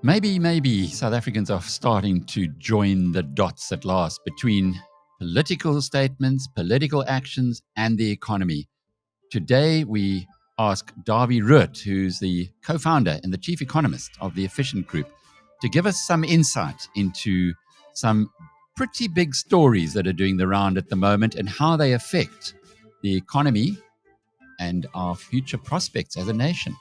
Maybe South Africans are starting to join the dots at last between political statements, political actions, and the economy. Today, we ask Dawie Roodt, who's the co-founder and the chief economist of the Efficient Group, to give us some insight into some pretty big stories that are doing the round at the moment and how they affect the economy and our future prospects as a nation.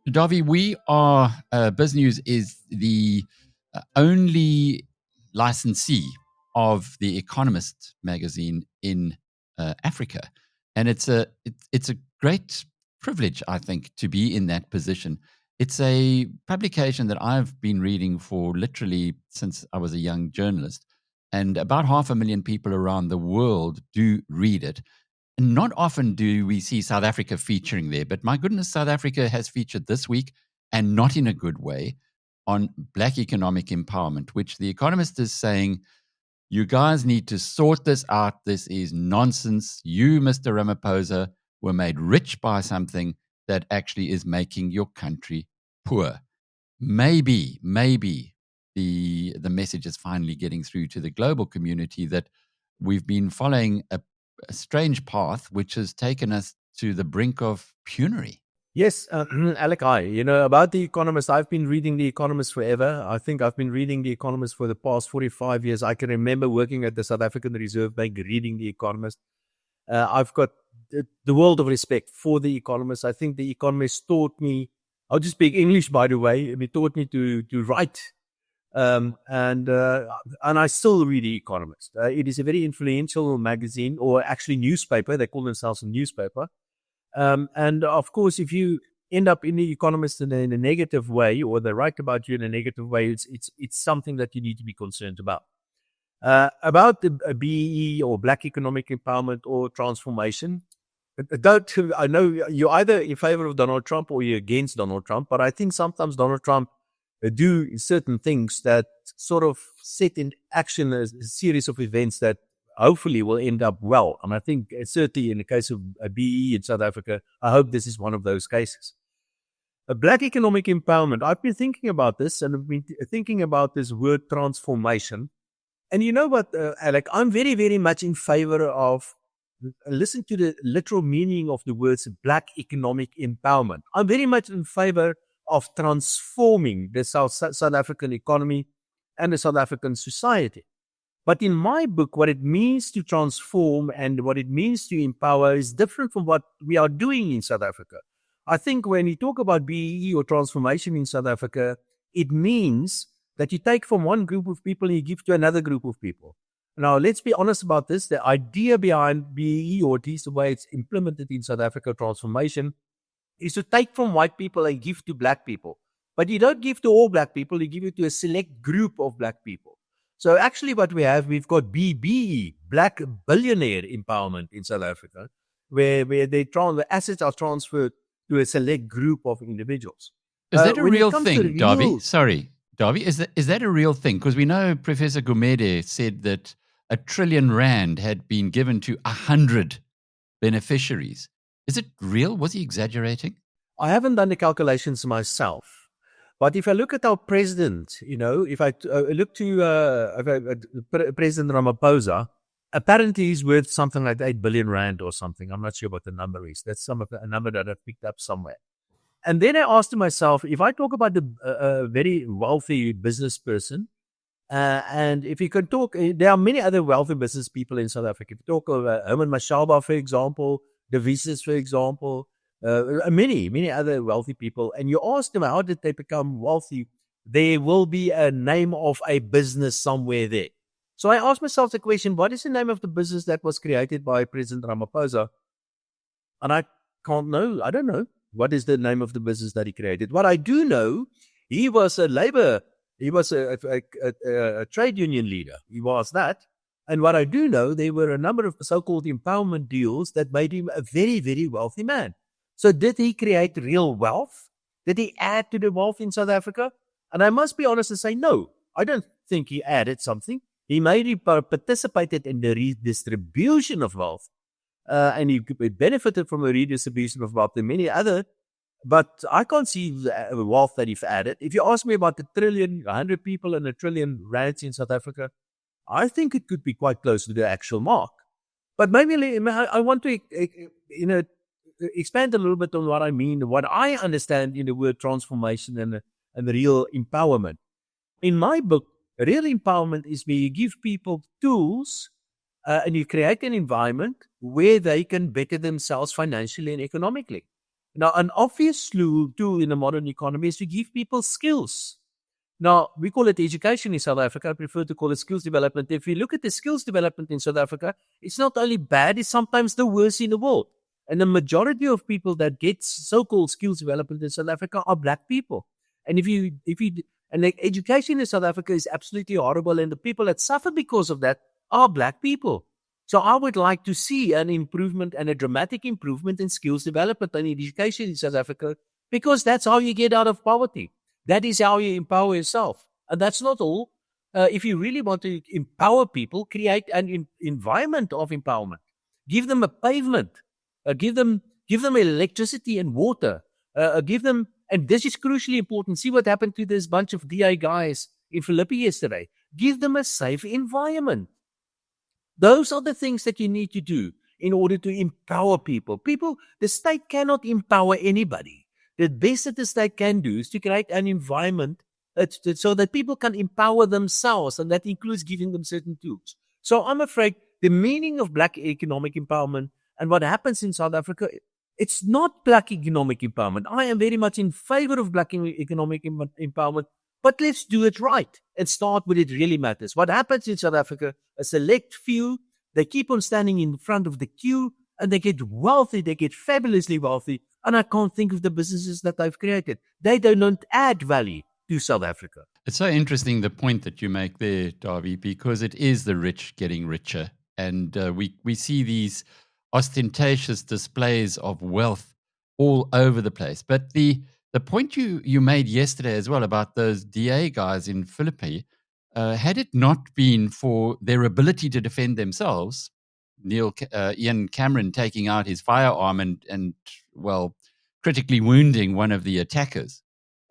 Dawie, we are, BizNews is the only licensee of the Economist magazine in Africa. And it's a great privilege, I think, to be in that position. It's a publication that I've been reading for literally since I was a young journalist. And about 500,000 people around the world do read it. And not often do we see South Africa featuring there, but my goodness, South Africa has featured this week, and not in a good way, on Black economic empowerment, which The Economist is saying, you guys need to sort this out. This is nonsense. You, Mr. Ramaphosa, were made rich by something that actually is making your country poor. Maybe the message is finally getting through to the global community that we've been following a strange path which has taken us to the brink of penury. Yes, Alec, hi. About The Economist, I've been reading The Economist forever. I think I've been reading The Economist for the past 45 years. I can remember working at the South African Reserve Bank reading The Economist. I've got the world of respect for The Economist. I think The Economist taught me, I'll just speak English, by the way, it taught me to write. And I still read The Economist. It is a very influential magazine, or actually newspaper. They call themselves a newspaper. And of course, if you end up in The Economist in a negative way, or they write about you in a negative way, it's something that you need to be concerned about. About the BEE, or Black Economic Empowerment, or transformation, I know you're either in favor of Donald Trump or you're against Donald Trump, but I think sometimes Donald Trump do certain things that sort of set in action a series of events that hopefully will end up well. And I think certainly in the case of BE in South Africa, I hope this is one of those cases. Black economic empowerment. I've been thinking about this, and I've been thinking about this word transformation. And you know what, Alec, I'm very, very much in favor of, listen to the literal meaning of the words black economic empowerment. I'm very much in favor of transforming the South African economy and the South African society. But in my book, what it means to transform and what it means to empower is different from what we are doing in South Africa. I think when you talk about BEE or transformation in South Africa, it means that you take from one group of people and you give to another group of people. Now, let's be honest about this. The idea behind BEE, or at least the way it's implemented in South Africa, transformation, is to take from white people and give to black people. But you don't give to all black people, you give it to a select group of black people. So actually what we've got BBE, Black Billionaire Empowerment in South Africa, where the assets are transferred to a select group of individuals. Is that a real thing, Dawie? Sorry, Dawie, is that a real thing? Because we know Professor Gumede said that R1 trillion had been given to 100 beneficiaries. Is it real? Was he exaggerating? I haven't done the calculations myself. But if I look at our president, if I look to President Ramaphosa, apparently he's worth something like 8 billion rand or something. I'm not sure what the number is. That's a number that I've picked up somewhere. And then I asked myself, if I talk about a very wealthy business person, and if you can talk, there are many other wealthy business people in South Africa. If you talk about Herman Mashaba, for example, De Vries, for example, many other wealthy people, and you ask them how did they become wealthy, there will be a name of a business somewhere there. So I asked myself the question, what is the name of the business that was created by President Ramaphosa? And I can't know. I don't know what is the name of the business that he created. What I do know, he was a trade union leader. He was that. And what I do know, there were a number of so-called empowerment deals that made him a very, very wealthy man. So did he create real wealth? Did he add to the wealth in South Africa? And I must be honest and say no. I don't think he added something. He maybe participated in the redistribution of wealth, and he benefited from a redistribution of wealth and many other. But I can't see the wealth that he's added. If you ask me about the trillion, 100 people and a trillion rands in South Africa, I think it could be quite close to the actual mark. But maybe I want to, expand a little bit on what I mean, what I understand in the word transformation and real empowerment. In my book, real empowerment is where you give people tools and you create an environment where they can better themselves financially and economically. Now, an obvious tool in the modern economy is to give people skills. Now, we call it education in South Africa. I prefer to call it skills development. If you look at the skills development in South Africa, it's not only bad, it's sometimes the worst in the world. And the majority of people that get so-called skills development in South Africa are black people. And and the education in South Africa is absolutely horrible, and the people that suffer because of that are black people. So I would like to see an improvement and a dramatic improvement in skills development and education in South Africa, because that's how you get out of poverty. That is how you empower yourself. And that's not all. If you really want to empower people, create an environment of empowerment. Give them a pavement. Give them electricity and water. Give them, and this is crucially important. See what happened to this bunch of DA guys in Philippi yesterday. Give them a safe environment. Those are the things that you need to do in order to empower people. The state cannot empower anybody. The best that the state can do is to create an environment so that people can empower themselves, and that includes giving them certain tools. So I'm afraid the meaning of black economic empowerment and what happens in South Africa, it's not black economic empowerment. I am very much in favor of black economic empowerment, but let's do it right and start with it really matters. What happens in South Africa, a select few, they keep on standing in front of the queue and they get wealthy, they get fabulously wealthy, and I can't think of the businesses that they've created. They don't add value to South Africa. It's so interesting, the point that you make there, Dawie, because it is the rich getting richer. And we see these ostentatious displays of wealth all over the place. But the point you made yesterday as well about those DA guys in Philippi, had it not been for their ability to defend themselves, Ian Cameron taking out his firearm and critically wounding one of the attackers,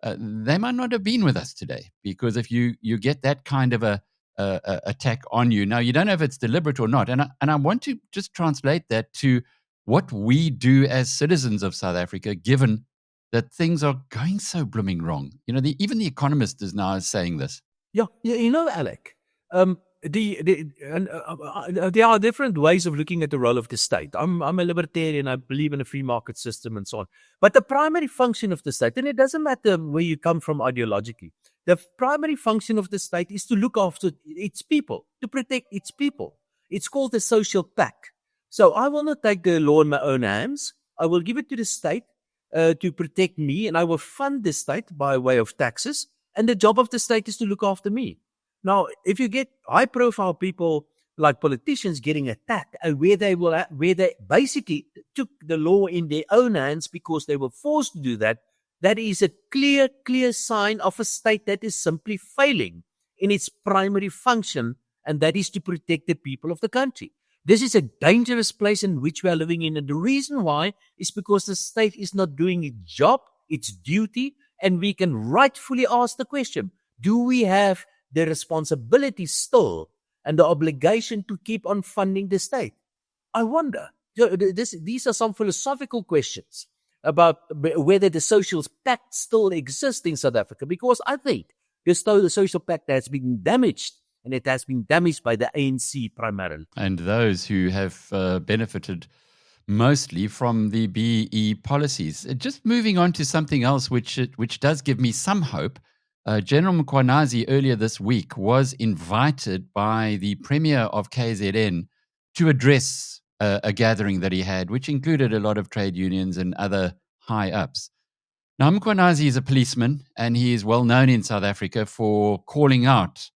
they might not have been with us today. Because if you get that kind of a attack on you, now you don't know if it's deliberate or not, and I want to just translate that to what we do as citizens of South Africa, given that things are going so blooming wrong. Even the Economist is now saying this. Yeah, Alec. There are different ways of looking at the role of the state. I'm a libertarian. I believe in a free market system and so on. But the primary function of the state, and it doesn't matter where you come from ideologically, the primary function of the state is to look after its people, to protect its people. It's called the social pact. So I will not take the law in my own hands. I will give it to the state to protect me, and I will fund the state by way of taxes. And the job of the state is to look after me. Now, if you get high-profile people like politicians getting attacked, where they basically took the law in their own hands because they were forced to do that, that is a clear sign of a state that is simply failing in its primary function, and that is to protect the people of the country. This is a dangerous place in which we are living in, and the reason why is because the state is not doing its job, its duty, and we can rightfully ask the question, do we have the responsibility still and the obligation to keep on funding the state? I wonder. These are some philosophical questions about whether the social pact still exists in South Africa, because I think the social pact has been damaged, and it has been damaged by the ANC primarily. And those who have benefited mostly from the BE policies. Just moving on to something else which does give me some hope. General Mkhwanazi earlier this week was invited by the Premier of KZN to address a gathering that he had, which included a lot of trade unions and other high-ups. Now, Mkhwanazi is a policeman, and he is well known in South Africa for calling out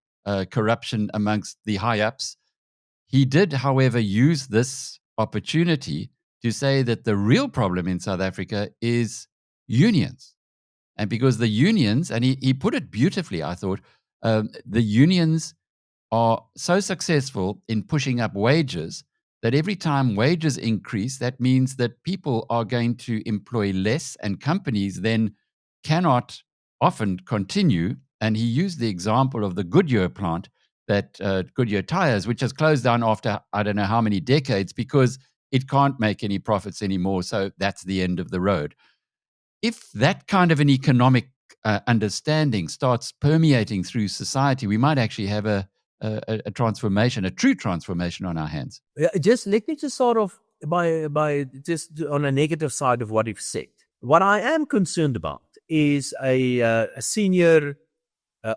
corruption amongst the high-ups. He did, however, use this opportunity to say that the real problem in South Africa is unions. And because the unions, and he put it beautifully, I thought, the unions are so successful in pushing up wages that every time wages increase, that means that people are going to employ less, and companies then cannot often continue. And he used the example of the Goodyear plant, that Goodyear tires, which has closed down after I don't know how many decades because it can't make any profits anymore. So that's the end of the road. If that kind of an economic understanding starts permeating through society, we might actually have a transformation, a true transformation on our hands. Just let me just sort of by just on a negative side of what you've said. What I am concerned about is a senior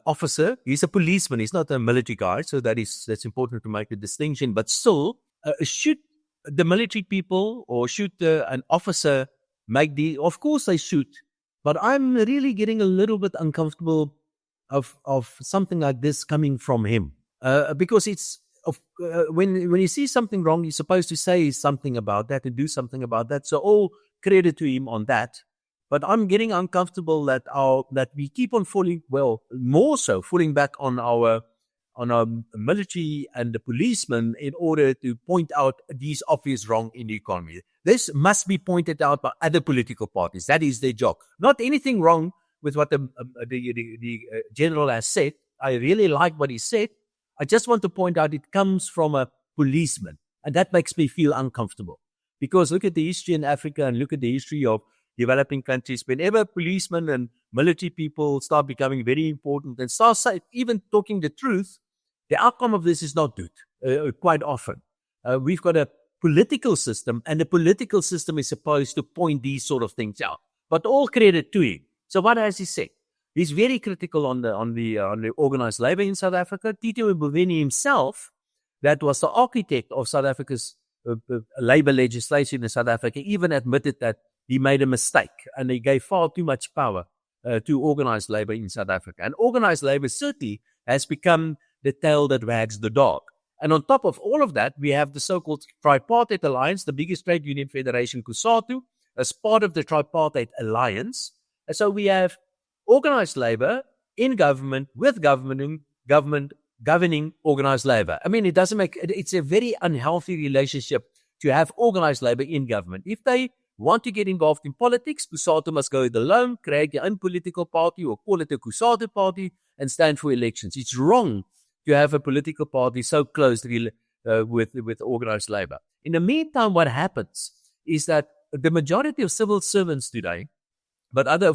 officer. He's a policeman. He's not a military guy, so that's important to make the distinction. But still, should the military people or should an officer make of course they should. But I'm really getting a little bit uncomfortable of something like this coming from him. Because it's when you see something wrong, you're supposed to say something about that and do something about that. So all credit to him on that. But I'm getting uncomfortable that we keep on falling back on our military and the policemen in order to point out these obvious wrong in the economy. This must be pointed out by other political parties. That is their job. Not anything wrong with what the general has said. I really like what he said. I just want to point out it comes from a policeman, and that makes me feel uncomfortable. Because look at the history in Africa and look at the history of developing countries. Whenever policemen and military people start becoming very important and start even talking the truth, the outcome of this is not good, quite often. We've got a political system, and the political system is supposed to point these sort of things out. But all credit to him. So what has he said? He's very critical on the organized labor in South Africa. Tito Mboweni himself, that was the architect of South Africa's labor legislation in South Africa, even admitted that he made a mistake and he gave far too much power to organized labor in South Africa. And organized labor certainly has become the tail that wags the dog. And on top of all of that, we have the so-called Tripartite Alliance, the biggest trade union federation, CUSATU, as part of the Tripartite Alliance. And so we have organized labor in government with government governing organized labor. I mean, it's a very unhealthy relationship to have organized labor in government. If they want to get involved in politics, CUSATU must go it alone, create your own political party or call it a CUSATU party and stand for elections. It's wrong to have a political party so close with organized labor. In the meantime, what happens is that the majority of civil servants today, but other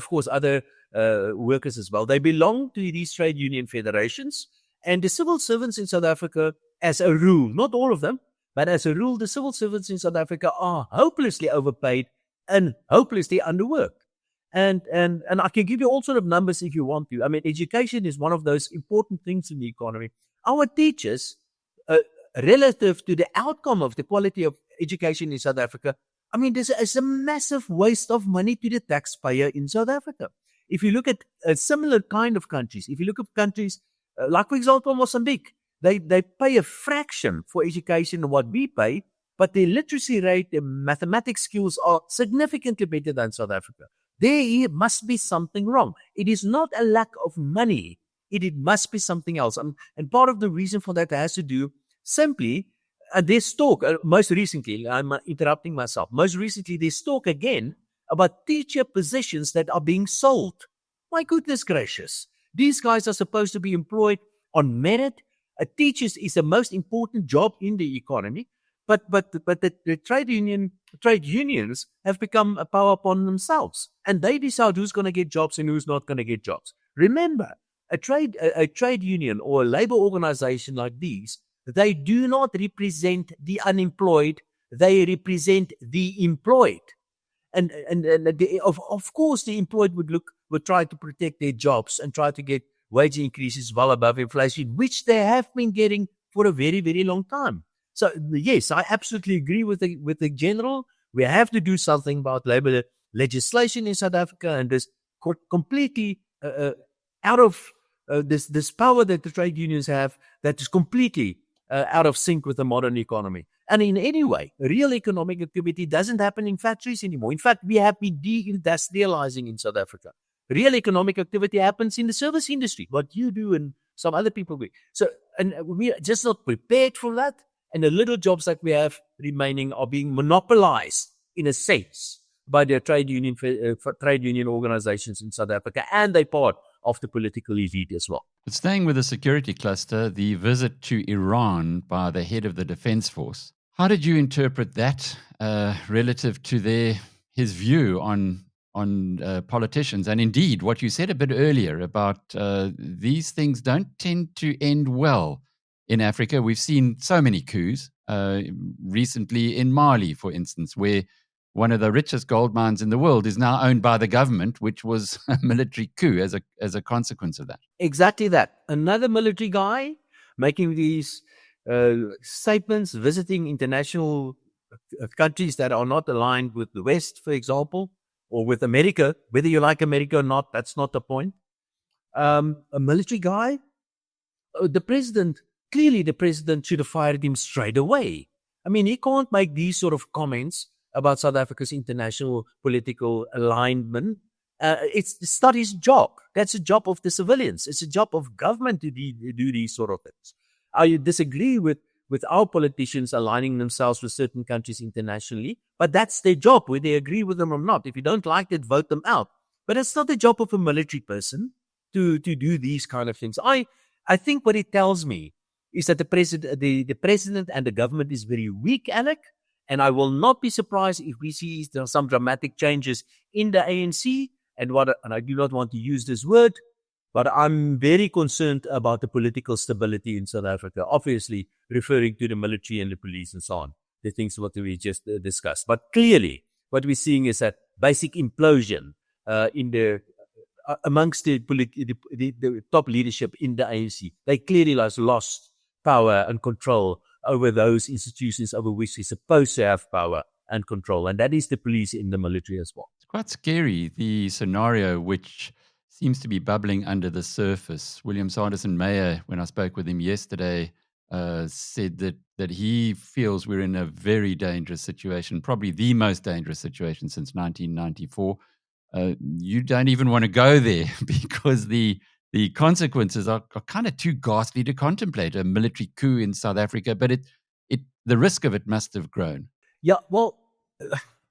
workers as well, they belong to these trade union federations. And the civil servants in South Africa, as a rule, not all of them, but as a rule, the civil servants in South Africa are hopelessly overpaid and hopelessly underworked. And I can give you all sort of numbers if you want to. I mean, education is one of those important things in the economy. Our teachers, relative to the outcome of the quality of education in South Africa, I mean, there's a massive waste of money to the taxpayer in South Africa. If you look at a similar kind of countries, if you look at countries like, for example, Mozambique, they pay a fraction for education of what we pay, but their literacy rate, their mathematics skills are significantly better than South Africa. There must be something wrong. It is not a lack of money. It must be something else. And part of the reason for that has to do simply, there's talk, most recently, I'm interrupting myself, most recently there's talk again about teacher positions that are being sold. My goodness gracious. These guys are supposed to be employed on merit. A teacher is the most important job in the economy. But the trade unions have become a power upon themselves, and they decide who's going to get jobs and who's not going to get jobs. Remember, a trade union or a labor organization like these, they do not represent the unemployed; they represent the employed. And of course, the employed would try to protect their jobs and try to get wage increases well above inflation, which they have been getting for a very, very long time. So yes, I absolutely agree with the general. We have to do something about labor legislation in South Africa, and this completely out of this power that the trade unions have, that is completely out of sync with the modern economy. And in any way, real economic activity doesn't happen in factories anymore. In fact, we have been deindustrializing in South Africa. Real economic activity happens in the service industry, what you do and Some other people will. So, and we're just not prepared for that. And the little jobs that we have remaining are being monopolized, in a sense, by the trade union organizations in South Africa, and they're part of the political elite as well. But staying with the security cluster, the visit to Iran by the head of the defense force, how did you interpret that relative to his view on politicians? And indeed, what you said a bit earlier about these things don't tend to end well in Africa. We've seen so many coups recently in Mali, for instance, where one of the richest gold mines in the world is now owned by the government, which was a military coup as a consequence of that. Exactly that. Another military guy making these statements, visiting international countries that are not aligned with the West, for example, or with America. Whether you like America or not, that's not the point. A military guy, the president should have fired him straight away. I mean, he can't make these sort of comments about South Africa's international political alignment. It's not his job. That's a job of the civilians. It's a job of government to do these sort of things. I disagree with our politicians aligning themselves with certain countries internationally, but that's their job, whether they agree with them or not. If you don't like it, vote them out. But it's not the job of a military person to do these kind of things. I think what it tells me is that the president and the government is very weak, Alec. And I will not be surprised if we see some dramatic changes in the ANC. And I do not want to use this word, but I'm very concerned about the political stability in South Africa, obviously referring to the military and the police and so on, the things what we just discussed. But clearly, what we're seeing is that basic implosion amongst the top leadership in the ANC. They clearly lost power and control over those institutions over which they're supposed to have power and control. And that is the police in the military as well. It's quite scary, the scenario which seems to be bubbling under the surface. William Sanderson Meyer, when I spoke with him yesterday, said that he feels we're in a very dangerous situation, probably the most dangerous situation since 1994. You don't even want to go there because the consequences are kind of too ghastly to contemplate, a military coup in South Africa, but the risk of it must have grown. Yeah, well,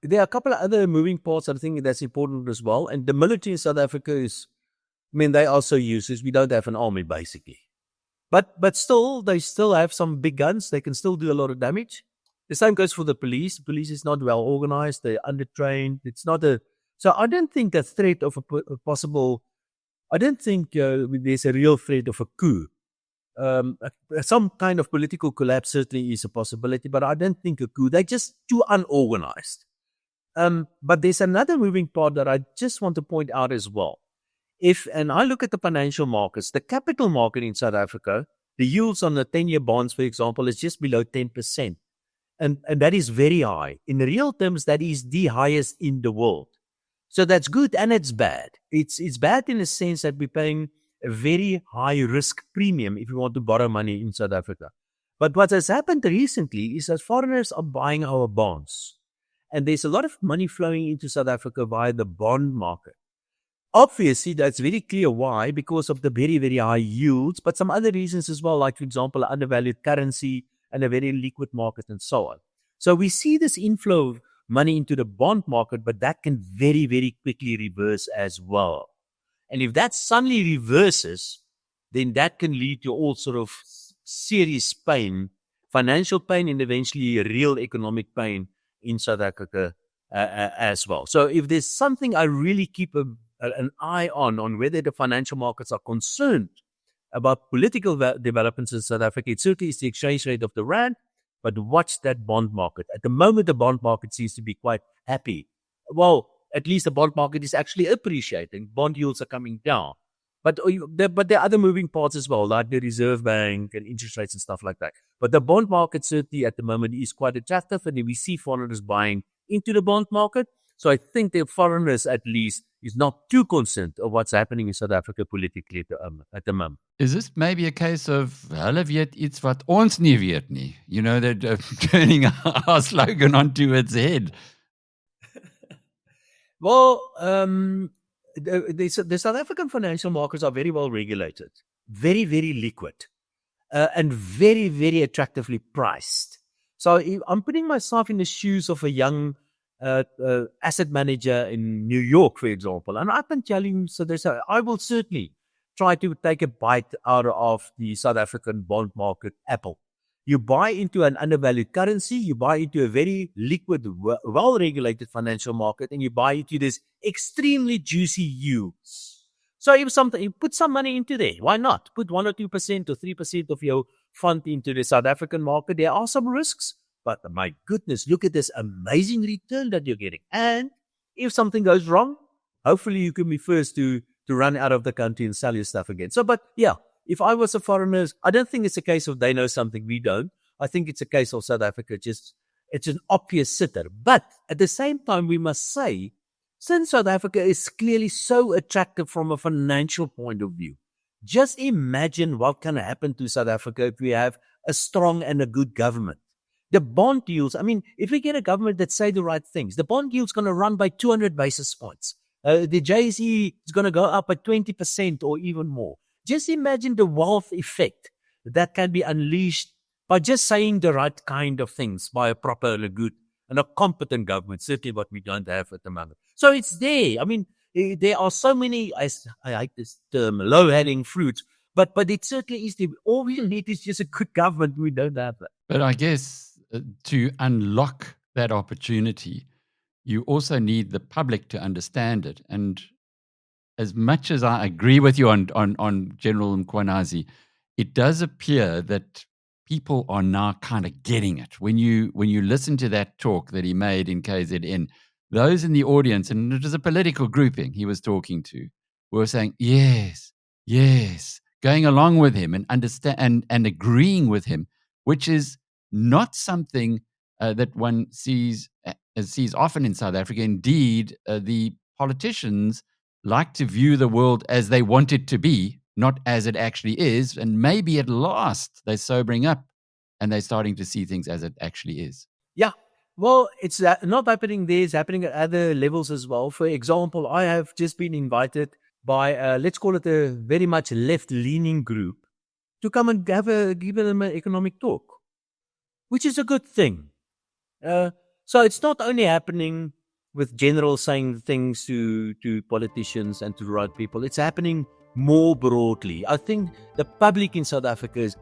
there are a couple of other moving parts I think that's important as well. And the military in South Africa they are so useless. We don't have an army, basically. But still, they still have some big guns. They can still do a lot of damage. The same goes for the police. The police is not well organized. They're undertrained. It's not so I don't think the threat of a possible... I don't think there's a real threat of a coup. Some kind of political collapse certainly is a possibility, but I don't think a coup. They're just too unorganized. But there's another moving part that I just want to point out as well. And I look at the financial markets, the capital market in South Africa, the yields on the 10-year bonds, for example, is just below 10%. And that is very high. In real terms, that is the highest in the world. So that's good and it's bad. It's bad in the sense that we're paying a very high risk premium if you want to borrow money in South Africa. But what has happened recently is that foreigners are buying our bonds. And there's a lot of money flowing into South Africa via the bond market. Obviously, that's very clear why, because of the very, very high yields, but some other reasons as well, like, for example, undervalued currency and a very liquid market and so on. So we see this inflow of money into the bond market, but that can very, very quickly reverse as well. And if that suddenly reverses, then that can lead to all sort of serious pain, financial pain, and eventually real economic pain in South Africa as well. So if there's something I really keep an eye on whether the financial markets are concerned about political developments in South Africa, it certainly is the exchange rate of the rand, but watch that bond market. At the moment, the bond market seems to be quite happy. Well, at least the bond market is actually appreciating. Bond yields are coming down. But there are other moving parts as well, like the Reserve Bank and interest rates and stuff like that. But the bond market certainly at the moment is quite attractive, and we see foreigners buying into the bond market. So I think the foreigners at least is not too concerned of what's happening in South Africa politically at the moment. Is this maybe a case of hulle weet iets wat ons nie weet nie? You know, that turning our slogan onto its head. Well, the South African financial markets are very well regulated. very, very liquid, and very, very attractively priced. So I'm putting myself in the shoes of a young asset manager in New York, for example, and I can tell him, I will certainly try to take a bite out of the South African bond market apple. You buy into an undervalued currency, you buy into a very liquid, well-regulated financial market, and you buy into this extremely juicy yields. So if you put some money into there, why not? Put 1 or 2% or 3% of your fund into the South African market. There are some risks, but my goodness, look at this amazing return that you're getting. And if something goes wrong, hopefully you can be first to run out of the country and sell your stuff again. So, but yeah, if I was a foreigner, I don't think it's a case of they know something we don't. I think it's a case of South Africa it's an obvious sitter. But at the same time, we must say, since South Africa is clearly so attractive from a financial point of view, just imagine what can happen to South Africa if we have a strong and a good government. The bond yields, if we get a government that say the right things, the bond yield's going to run by 200 basis points. The JSE is going to go up by 20% or even more. Just imagine the wealth effect that can be unleashed by just saying the right kind of things by a proper and a good and a competent government, certainly what we don't have at the moment. So it's there. There are so many, I hate this term, low-hanging fruits, but it certainly is there. All we need is just a good government. We don't have that. But I guess to unlock that opportunity, you also need the public to understand it. And as much as I agree with you on General Mkhwanazi, it does appear that people are now kind of getting it. When you listen to that talk that he made in KZN, those in the audience, and it was a political grouping he was talking to, were saying, yes, going along with him and understand and agreeing with him, which is not something that one sees often in South Africa. Indeed, the politicians like to view the world as they want it to be, not as it actually is. And maybe at last they're sobering up and they're starting to see things as it actually is. Yeah. Well, it's not happening there. It's happening at other levels as well. For example, I have just been invited by, let's call it a very much left-leaning group, to come and give them an economic talk, which is a good thing. So it's not only happening with generals saying things to politicians and to the right people. It's happening more broadly. I think the public in South Africa is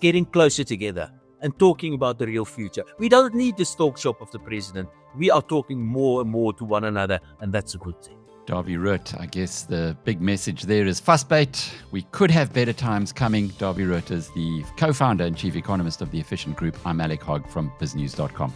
getting closer together and talking about the real future. We don't need this talk shop of the president. We are talking more and more to one another, and that's a good thing. Dawie Roodt, I guess the big message there is fussbait. We could have better times coming. Dawie Roodt is the co-founder and chief economist of the Efficient Group. I'm Alec Hogg from biznews.com.